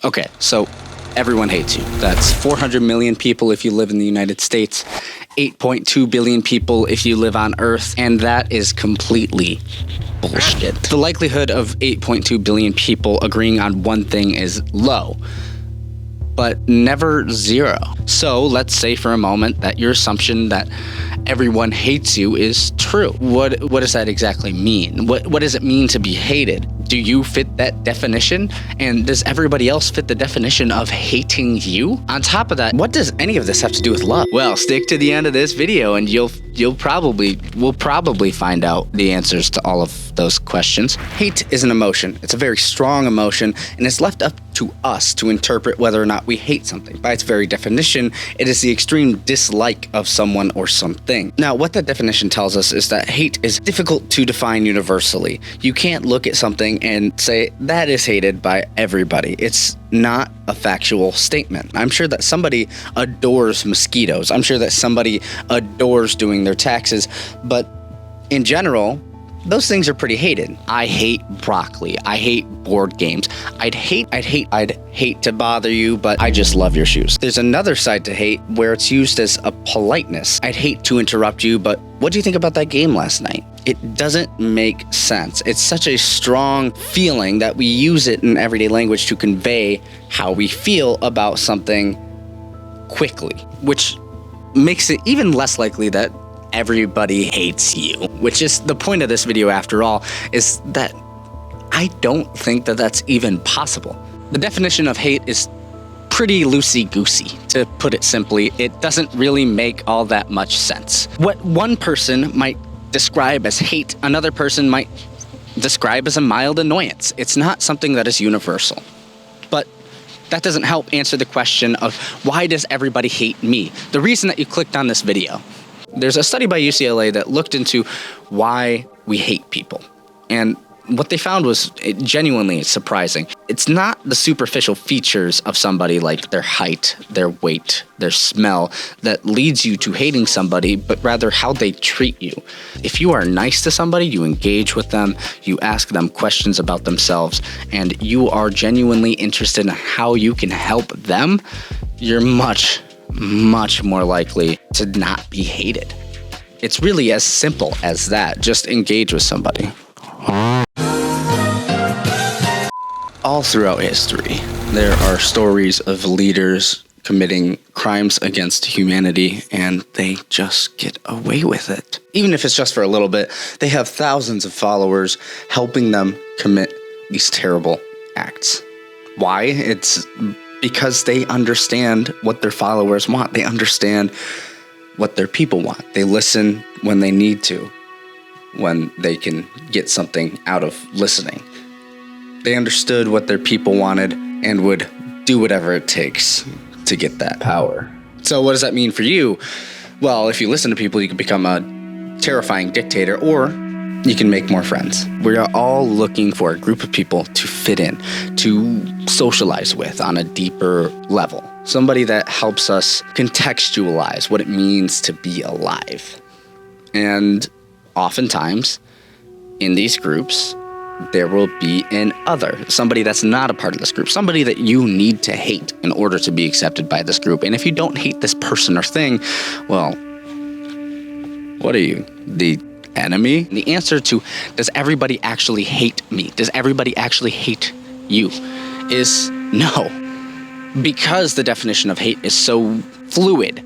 Okay, so everyone hates you. That's 400 million people if you live in the United States, 8.2 billion people if you live on Earth, and that is completely bullshit. The likelihood of 8.2 billion people agreeing on one thing is low, but never zero. So let's say for a moment that your assumption that everyone hates you is true. What does that exactly mean? What does it mean to be hated? Do you fit that definition? And does everybody else fit the definition of hating you? On top of that, what does any of this have to do with love? Well, stick to the end of this video and we'll probably find out the answers to all of those questions. Hate is an emotion. It's a very strong emotion, and it's left up to us to interpret whether or not we hate something. By its very definition, it is the extreme dislike of someone or something. Now, what that definition tells us is that hate is difficult to define universally. You can't look at something and say that is hated by everybody. It's not a factual statement. I'm sure that somebody adores mosquitoes. I'm sure that somebody adores doing their taxes, but in general, those things are pretty hated. I hate broccoli. I hate board games. I'd hate to bother you, but I just love your shoes. There's another side to hate where it's used as a politeness. I'd hate to interrupt you, but what do you think about that game last night? It doesn't make sense. It's such a strong feeling that we use it in everyday language to convey how we feel about something quickly, which makes it even less likely that everybody hates you, which is the point of this video after all, is that I don't think that that's even possible. The definition of hate is pretty loosey-goosey, to put it simply. It doesn't really make all that much sense. What one person might describe as hate, another person might describe as a mild annoyance. It's not something that is universal. But that doesn't help answer the question of why does everybody hate me? The reason that you clicked on this video. There's a study by UCLA that looked into why we hate people. And what they found was genuinely surprising. It's not the superficial features of somebody like their height, their weight, their smell that leads you to hating somebody, but rather how they treat you. If you are nice to somebody, you engage with them, you ask them questions about themselves, and you are genuinely interested in how you can help them, you're much more likely to not be hated. It's really as simple as that. Just engage with somebody. All throughout history, there are stories of leaders committing crimes against humanity, and they just get away with it. Even if it's just for a little bit, they have thousands of followers helping them commit these terrible acts. Why? It's because they understand what their followers want. They understand what their people want. They listen when they need to, when they can get something out of listening. They understood what their people wanted and would do whatever it takes to get that power. So what does that mean for you? Well, if you listen to people, you can become a terrifying dictator, or you can make more friends. We are all looking for a group of people to fit in, to socialize with on a deeper level. Somebody that helps us contextualize what it means to be alive. And oftentimes, in these groups, there will be an other, somebody that's not a part of this group, somebody that you need to hate in order to be accepted by this group. And if you don't hate this person or thing, well, what are you, the enemy? The answer to, does everybody actually hate me? Does everybody actually hate you? Is no. Because the definition of hate is so fluid,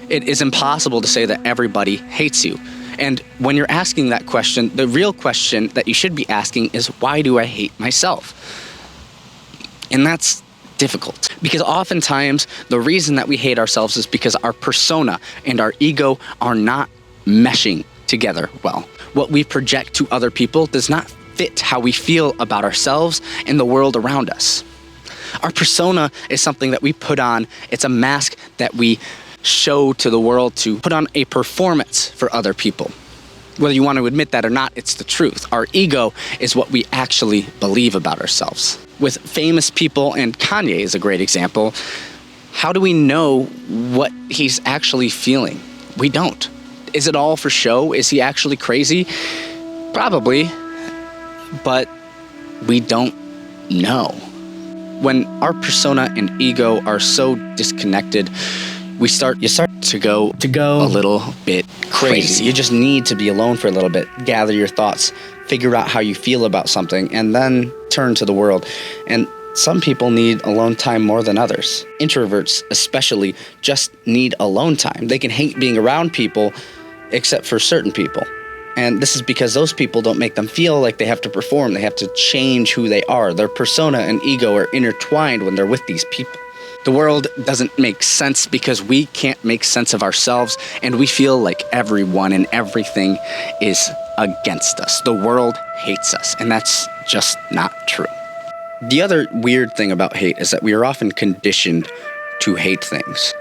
it is impossible to say that everybody hates you. And when you're asking that question, the real question that you should be asking is, why do I hate myself? And that's difficult, because oftentimes the reason that we hate ourselves is because our persona and our ego are not meshing together well. What we project to other people does not fit how we feel about ourselves and the world around us. Our persona is something that we put on. It's a mask that we show to the world to put on a performance for other people. Whether you want to admit that or not, it's the truth. Our ego is what we actually believe about ourselves. With famous people, and Kanye is a great example, how do we know what he's actually feeling? We don't. Is it all for show? Is he actually crazy? Probably, but we don't know. When our persona and ego are so disconnected, you start to go a little bit crazy. You just need to be alone for a little bit, gather your thoughts, figure out how you feel about something, and then turn to the world. And some people need alone time more than others. Introverts especially just need alone time. They can hate being around people except for certain people. And this is because those people don't make them feel like they have to perform. They have to change who they are. Their persona and ego are intertwined when they're with these people. The world doesn't make sense because we can't make sense of ourselves, and we feel like everyone and everything is against us. The world hates us, and that's just not true. The other weird thing about hate is that we are often conditioned to hate things.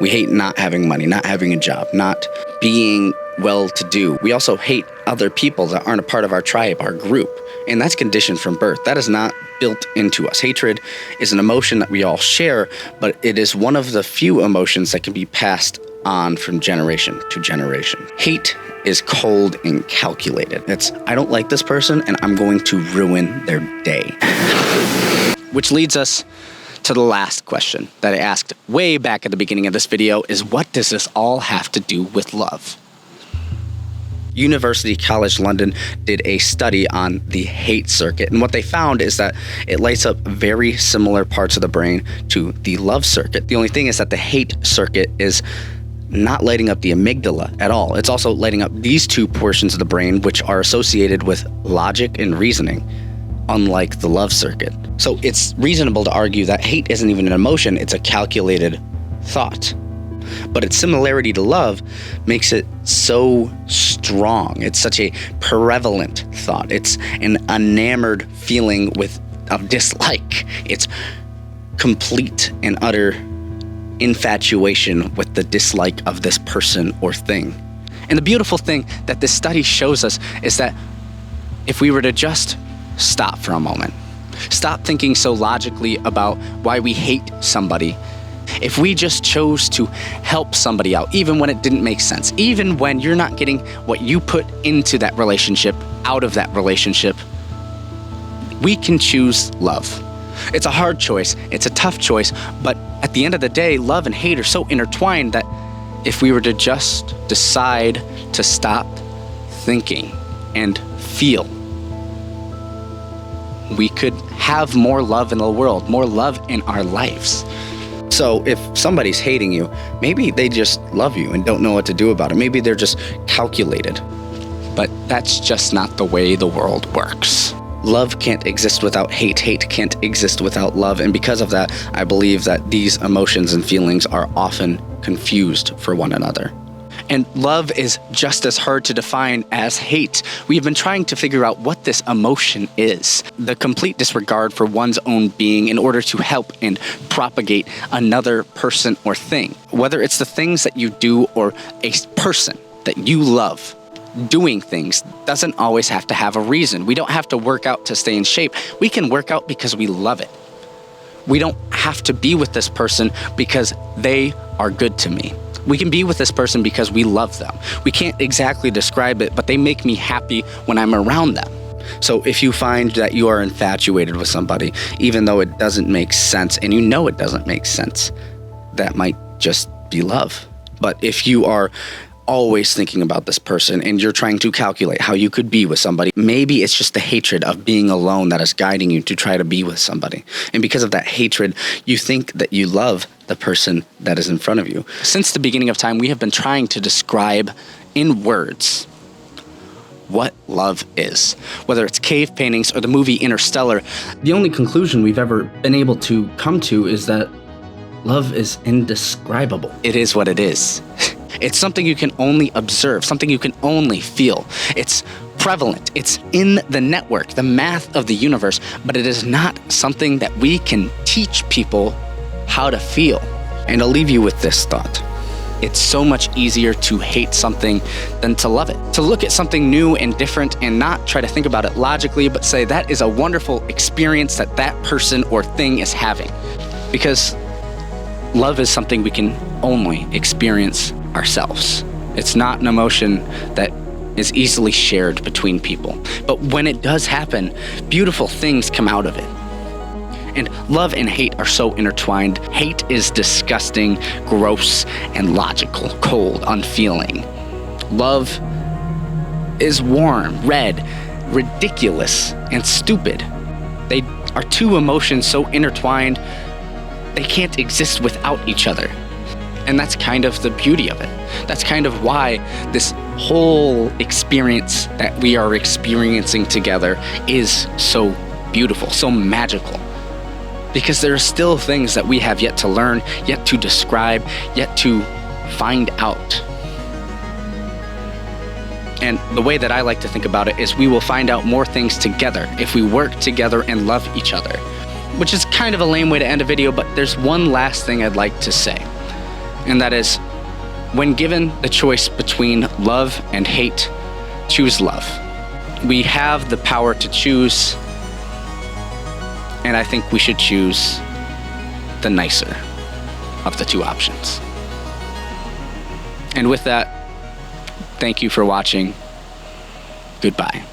We hate not having money, not having a job, not being well-to-do. We also hate other people that aren't a part of our tribe, our group, and that's conditioned from birth. That is not built into us. Hatred is an emotion that we all share, but it is one of the few emotions that can be passed on from generation to generation. Hate is cold and calculated. It's, I don't like this person and I'm going to ruin their day. Which leads us to the last question that I asked way back at the beginning of this video is, what does this all have to do with love? University College London did a study on the hate circuit, and what they found is that it lights up very similar parts of the brain to the love circuit. The only thing is that the hate circuit is not lighting up the amygdala at all. It's also lighting up these two portions of the brain which are associated with logic and reasoning, unlike the love circuit. So it's reasonable to argue that hate isn't even an emotion, it's a calculated thought. But its similarity to love makes it so strong. It's such a prevalent thought. It's an enamored feeling of dislike. It's complete and utter infatuation with the dislike of this person or thing. And the beautiful thing that this study shows us is that if we were to just stop for a moment, stop thinking so logically about why we hate somebody, if we just chose to help somebody out, even when it didn't make sense, even when you're not getting what you put into that relationship out of that relationship, we can choose love. It's a hard choice, it's a tough choice, but at the end of the day, love and hate are so intertwined that if we were to just decide to stop thinking and feel, we could have more love in the world, more love in our lives. So if somebody's hating you, maybe they just love you and don't know what to do about it. Maybe they're just calculated. But that's just not the way the world works. Love can't exist without hate. Hate can't exist without love. And because of that, I believe that these emotions and feelings are often confused for one another. And love is just as hard to define as hate. We've been trying to figure out what this emotion is. The complete disregard for one's own being in order to help and propagate another person or thing. Whether it's the things that you do or a person that you love, doing things doesn't always have to have a reason. We don't have to work out to stay in shape. We can work out because we love it. We don't have to be with this person because they are good to me. We can be with this person because we love them. We can't exactly describe it, but they make me happy when I'm around them. So if you find that you are infatuated with somebody, even though it doesn't make sense, and you know it doesn't make sense, that might just be love. But if you are always thinking about this person and you're trying to calculate how you could be with somebody, maybe it's just the hatred of being alone that is guiding you to try to be with somebody. And because of that hatred, you think that you love the person that is in front of you. Since the beginning of time, we have been trying to describe in words what love is. Whether it's cave paintings or the movie Interstellar, the only conclusion we've ever been able to come to is that love is indescribable. It is what it is. It's something you can only observe, something you can only feel. It's prevalent. It's in the network, the math of the universe, but it is not something that we can teach people how to feel. And I'll leave you with this thought. It's so much easier to hate something than to love it. To look at something new and different and not try to think about it logically, but say that is a wonderful experience that that person or thing is having. Because love is something we can only experience ourselves. It's not an emotion that is easily shared between people. But when it does happen, beautiful things come out of it. And love and hate are so intertwined. Hate is disgusting, gross, and logical, cold, unfeeling. Love is warm, red, ridiculous, and stupid. They are two emotions so intertwined, they can't exist without each other. And that's kind of the beauty of it. That's kind of why this whole experience that we are experiencing together is so beautiful, so magical. Because there are still things that we have yet to learn, yet to describe, yet to find out. And the way that I like to think about it is we will find out more things together if we work together and love each other. Which is kind of a lame way to end a video, but there's one last thing I'd like to say. And that is, when given the choice between love and hate, choose love. We have the power to choose, and I think we should choose the nicer of the two options. And with that, thank you for watching. Goodbye.